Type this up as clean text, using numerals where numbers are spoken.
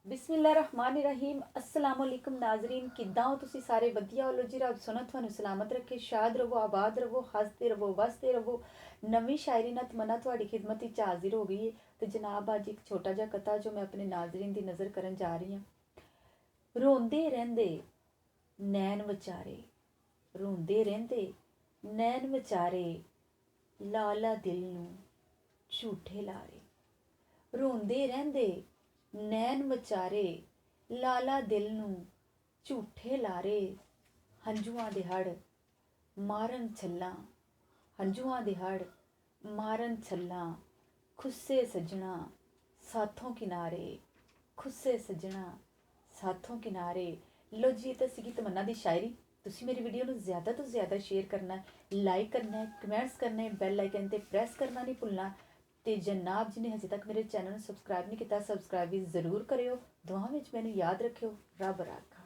बिस्मिल्लाहिर्रहमानिर्रहीम अस्सलाम वालेकुम नाजरीन किद्दां हो तुसी सारे वधिया हो जी रब सोना तुहानू सलामत रखे शाद रवो आबाद रवो हसते रवो वसते रवो। नवीं शायरी नाल तमन्ना तुहाडी खिदमत विच हाजिर हो गई है। तो जनाब अज एक छोटा जिहा कथा जो मैं अपने नाजरीन दी नज़र करन जा रही हाँ। रोंदे रहिंदे नैन विचारे, रोंदे रहिंदे नैन विचारे, लाला दिल नू झूठे लारे। रोंदे रहिंदे नैन विचारे, लाला दिल नू झूठे लारे। हंझुआं दे हड़ मारन छल्लां, हंझुआं दे हड़ मारन छल्लां, खुस्से सजना साथों किनारे, खुस्से सजना साथों किनारे। लो जी ये तो सीगी तमन्ना दी शायरी। तुसी मेरी वीडियो नू ज़्यादा तो ज़्यादा शेयर करना है, लाइक करना है, कमेंट्स करने, बेल आइकन ते प्रेस करना नहीं भुलना। तो जनाब जिन्हें अजे तक मेरे चैनल सबसक्राइब नहीं किया सबसक्राइब भी जरूर करो। दुआ में मैनू याद रखियो। रब राखा।